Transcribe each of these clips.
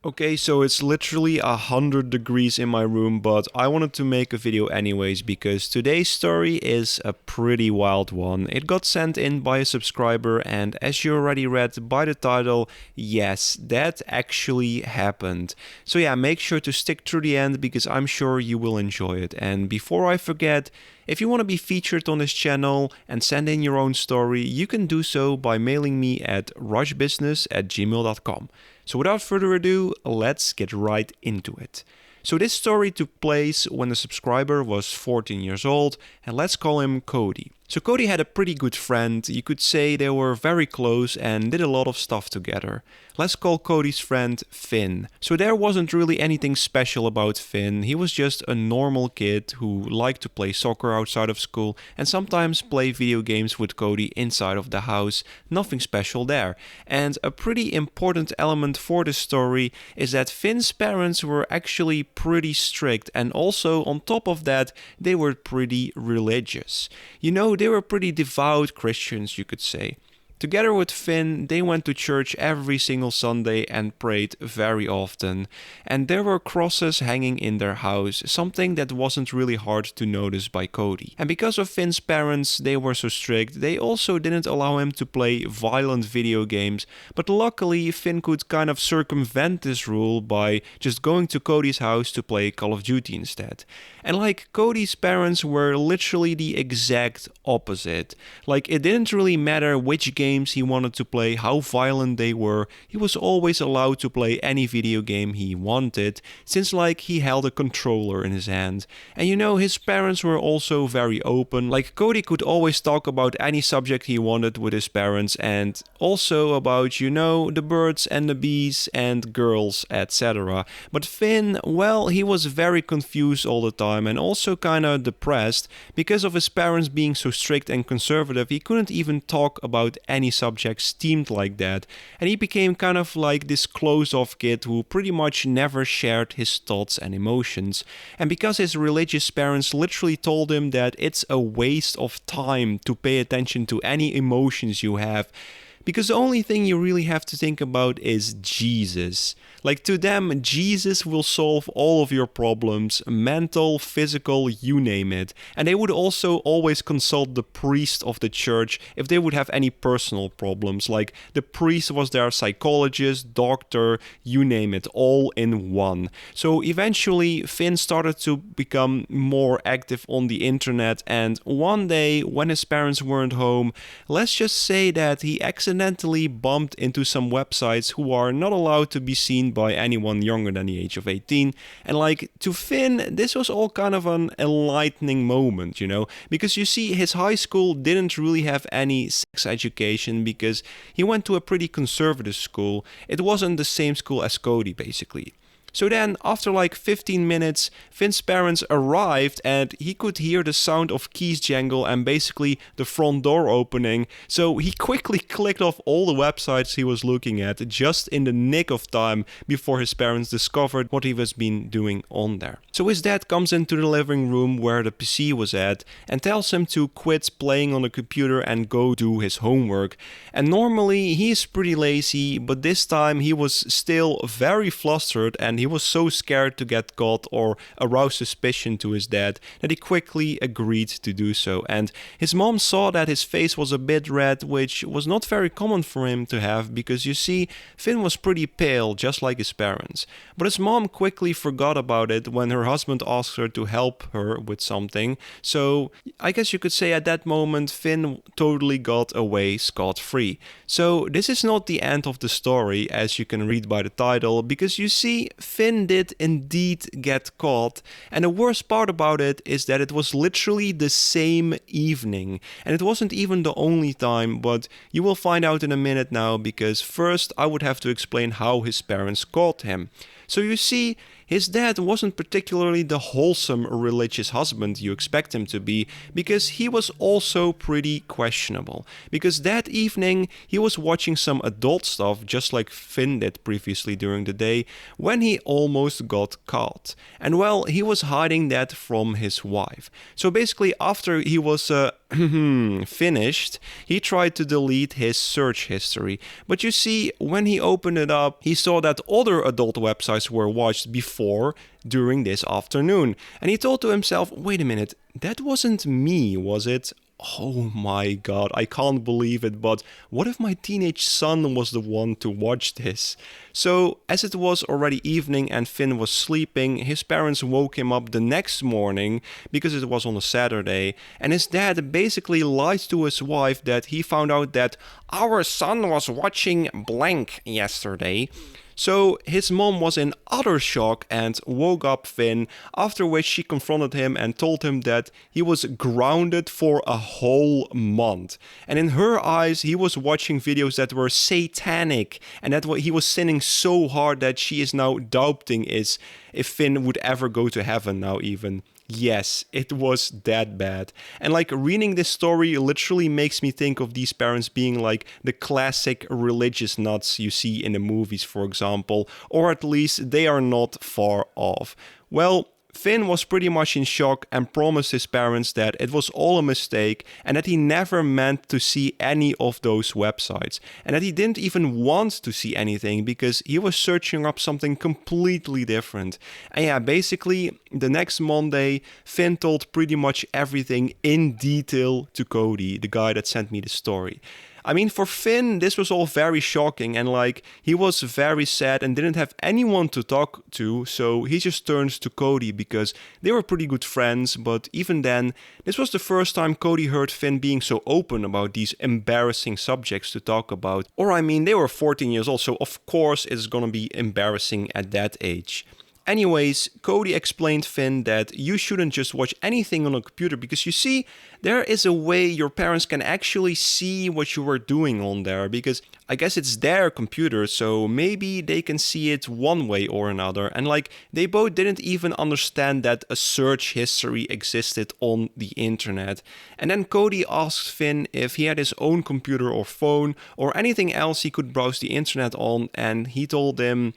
Okay, so it's literally 100 degrees in my room, but I wanted to make a video anyways because today's story is a pretty wild one. It got sent in by a subscriber, and as you already read by the title, yes, that actually happened. So yeah, make sure to stick through the end because I'm sure you will enjoy it. And before I forget, if you want to be featured on this channel and send in your own story, you can do so by mailing me at rushbusiness@gmail.com. So without further ado, let's get right into it. So this story took place when the subscriber was 14 years old, and let's call him Cody. So Cody had a pretty good friend. You could say they were very close and did a lot of stuff together. Let's call Cody's friend Finn. So there wasn't really anything special about Finn. He was just a normal kid who liked to play soccer outside of school and sometimes play video games with Cody inside of the house. Nothing special there. And a pretty important element for the story is that Finn's parents were actually pretty strict, and also on top of that, they were pretty religious. You know, they were pretty devout Christians, you could say. Together with Finn, they went to church every single Sunday and prayed very often. And there were crosses hanging in their house, something that wasn't really hard to notice by Cody. And because of Finn's parents, they were so strict, they also didn't allow him to play violent video games. But luckily, Finn could kind of circumvent this rule by just going to Cody's house to play Call of Duty instead. And like, Cody's parents were literally the exact opposite. Like, it didn't really matter which games he wanted to play, how violent they were, he was always allowed to play any video game he wanted, since like he held a controller in his hand. And you know, his parents were also very open, like Cody could always talk about any subject he wanted with his parents, and also about, you know, the birds and the bees and girls, etc. But Finn, well, he was very confused all the time and also kinda depressed because of his parents being so strict and conservative. He couldn't even talk about any subjects themed like that, and he became kind of like this closed-off kid who pretty much never shared his thoughts and emotions. And because his religious parents literally told him that it's a waste of time to pay attention to any emotions you have, because the only thing you really have to think about is Jesus. Like, to them, Jesus will solve all of your problems, mental, physical, you name it. And they would also always consult the priest of the church if they would have any personal problems. Like, the priest was their psychologist, doctor, you name it, all in one. So eventually, Finn started to become more active on the internet, and one day, when his parents weren't home, let's just say that he accidentally bumped into some websites who are not allowed to be seen by anyone younger than the age of 18. And like, to Finn, this was all kind of an enlightening moment, you know, because you see, his high school didn't really have any sex education because he went to a pretty conservative school. It wasn't the same school as Cody, basically. So then, after like 15 minutes, Finn's parents arrived and he could hear the sound of keys jangle and basically the front door opening. So he quickly clicked off all the websites he was looking at just in the nick of time before his parents discovered what he was been doing on there. So his dad comes into the living room where the PC was at and tells him to quit playing on the computer and go do his homework. And normally he's pretty lazy, but this time he was still very flustered and he was so scared to get caught or arouse suspicion to his dad that he quickly agreed to do so. And his mom saw that his face was a bit red, which was not very common for him to have because you see, Finn was pretty pale, just like his parents. But his mom quickly forgot about it when her husband asked her to help her with something. So I guess you could say at that moment, Finn totally got away scot-free. So this is not the end of the story, as you can read by the title, because you see, Finn did indeed get caught, and the worst part about it is that it was literally the same evening, and it wasn't even the only time, but you will find out in a minute now, because first I would have to explain how his parents caught him. So you see, his dad wasn't particularly the wholesome religious husband you expect him to be, because he was also pretty questionable. Because that evening he was watching some adult stuff, just like Finn did previously during the day, when he almost got caught. And well, he was hiding that from his wife. So basically, after he was finished, he tried to delete his search history. But you see, when he opened it up, he saw that other adult websites were watched before, during this afternoon. And he thought to himself, wait a minute, that wasn't me, was it? Oh my god, I can't believe it, but what if my teenage son was the one to watch this? So, as it was already evening and Finn was sleeping, his parents woke him up the next morning because it was on a Saturday, and his dad basically lied to his wife that he found out that our son was watching blank yesterday. So his mom was in utter shock and woke up Finn, after which she confronted him and told him that he was grounded for a whole month. And in her eyes, he was watching videos that were satanic and that he was sinning so hard that she is now doubting if Finn would ever go to heaven now even. Yes, it was that bad. And like reading this story literally makes me think of these parents being like the classic religious nuts you see in the movies, for example, or at least they are not far off. Well, Finn was pretty much in shock and promised his parents that it was all a mistake and that he never meant to see any of those websites and that he didn't even want to see anything because he was searching up something completely different. And yeah, basically the next Monday, Finn told pretty much everything in detail to Cody, the guy that sent me the story. I mean, for Finn, this was all very shocking and like he was very sad and didn't have anyone to talk to, so he just turned to Cody because they were pretty good friends, but even then, this was the first time Cody heard Finn being so open about these embarrassing subjects to talk about. Or I mean, they were 14 years old, so of course it's gonna be embarrassing at that age. Anyways, Cody explained Finn that you shouldn't just watch anything on a computer because you see, there is a way your parents can actually see what you are doing on there because I guess it's their computer, so maybe they can see it one way or another. And like, they both didn't even understand that a search history existed on the internet. And then Cody asked Finn if he had his own computer or phone or anything else he could browse the internet on, and he told him,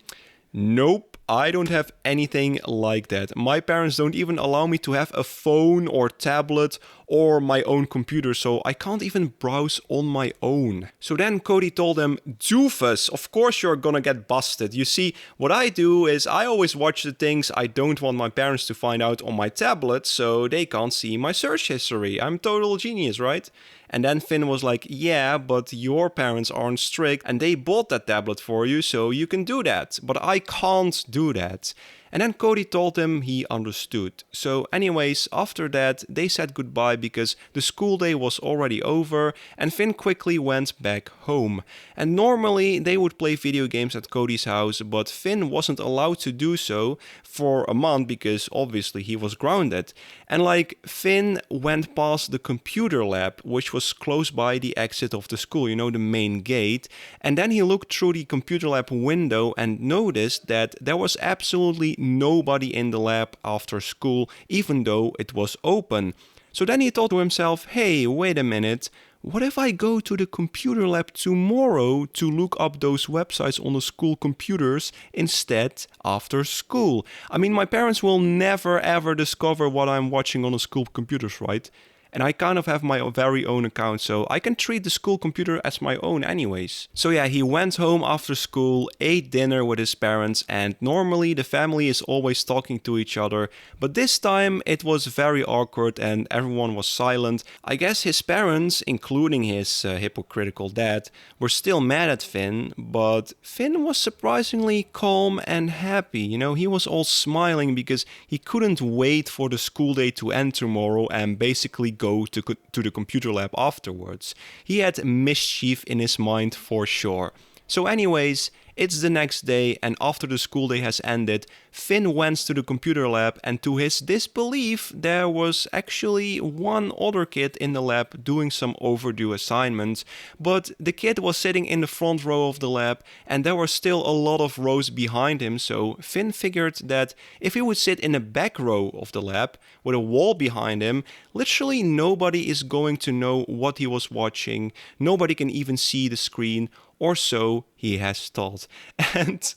nope. I don't have anything like that. My parents don't even allow me to have a phone or tablet or my own computer, so I can't even browse on my own. So then Cody told him, doofus, of course you're gonna get busted. You see, what I do is I always watch the things I don't want my parents to find out on my tablet, so they can't see my search history. I'm total genius, right? And then Finn was like, yeah, but your parents aren't strict and they bought that tablet for you, so you can do that. But I can't do that. And then Cody told him he understood. So anyways, after that, they said goodbye because the school day was already over and Finn quickly went back home. And normally they would play video games at Cody's house, but Finn wasn't allowed to do so for a month because obviously he was grounded. And like, Finn went past the computer lab, which was close by the exit of the school, you know, the main gate. And then he looked through the computer lab window and noticed that there was absolutely nobody in the lab after school, even though it was open. So then he thought to himself, hey, wait a minute, what if I go to the computer lab tomorrow to look up those websites on the school computers instead after school? I mean, my parents will never ever discover what I'm watching on the school computers, right? And I kind of have my very own account, so I can treat the school computer as my own anyways. So yeah, he went home after school, ate dinner with his parents, and normally the family is always talking to each other, but this time it was very awkward and everyone was silent. I guess his parents, including his hypocritical dad, were still mad at Finn, but Finn was surprisingly calm and happy. You know, he was all smiling because he couldn't wait for the school day to end tomorrow and basically go to the computer lab afterwards. He had mischief in his mind for sure. So anyways, it's the next day and after the school day has ended, Finn went to the computer lab and to his disbelief, there was actually one other kid in the lab doing some overdue assignments, but the kid was sitting in the front row of the lab and there were still a lot of rows behind him, so Finn figured that if he would sit in the back row of the lab with a wall behind him, literally nobody is going to know what he was watching, nobody can even see the screen. or so he has thought. And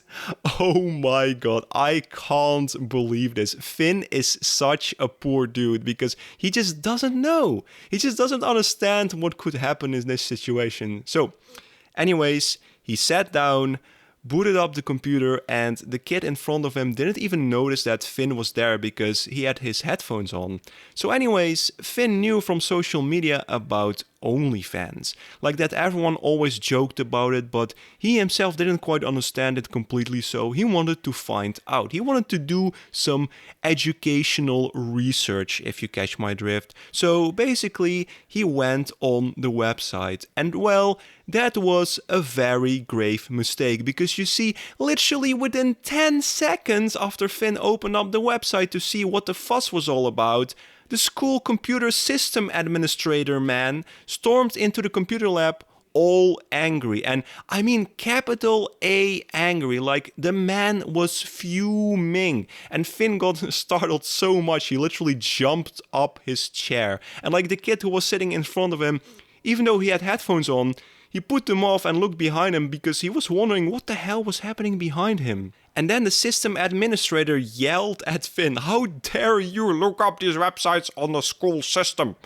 oh my god, I can't believe this. Finn is such a poor dude because he just doesn't know. He just doesn't understand what could happen in this situation. So, anyways, he sat down, booted up the computer, and the kid in front of him didn't even notice that Finn was there because he had his headphones on. So anyways, Finn knew from social media about OnlyFans. Like that everyone always joked about it, but he himself didn't quite understand it completely, so he wanted to find out. He wanted to do some educational research, if you catch my drift. So basically, he went on the website, and well, that was a very grave mistake, because you see, literally within 10 seconds after Finn opened up the website to see what the fuss was all about, the school computer system administrator man stormed into the computer lab all angry. And I mean capital A angry, like the man was fuming. And Finn got startled so much he literally jumped up his chair. And like the kid who was sitting in front of him, even though he had headphones on, he put them off and looked behind him because he was wondering what the hell was happening behind him. And then the system administrator yelled at Finn, "How dare you look up these websites on the school system?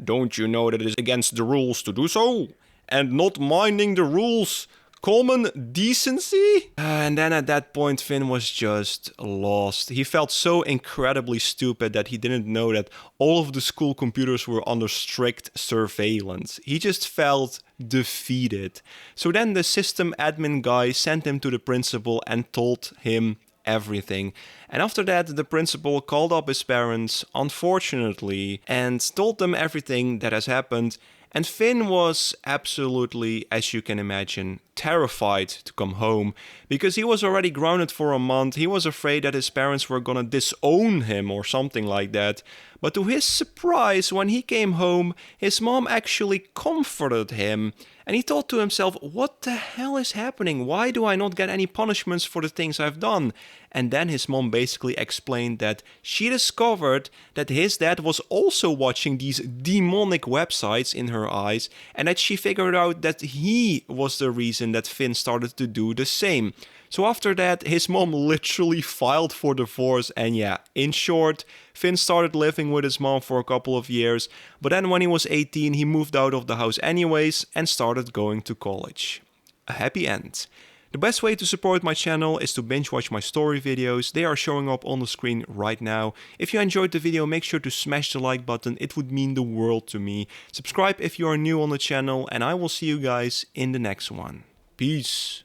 Don't you know that it is against the rules to do so? And not minding the rules, common decency?" And then at that point, Finn was just lost. He felt so incredibly stupid that he didn't know that all of the school computers were under strict surveillance. He just felt defeated. So then the system admin guy sent him to the principal and told him everything. And after that, the principal called up his parents, unfortunately, and told them everything that has happened. And Finn was absolutely, as you can imagine, terrified to come home because he was already grounded for a month. He was afraid that his parents were gonna disown him or something like that. But to his surprise, when he came home, his mom actually comforted him. And he thought to himself, what the hell is happening? Why do I not get any punishments for the things I've done? And then his mom basically explained that she discovered that his dad was also watching these demonic websites in her eyes, and that she figured out that he was the reason that Finn started to do the same. So after that, his mom literally filed for divorce, and yeah, in short, Finn started living with his mom for a couple of years, but then when he was 18, he moved out of the house anyways and started going to college. A happy end. The best way to support my channel is to binge watch my story videos. They are showing up on the screen right now. If you enjoyed the video, make sure to smash the like button. It would mean the world to me. Subscribe if you are new on the channel, and I will see you guys in the next one. Peace.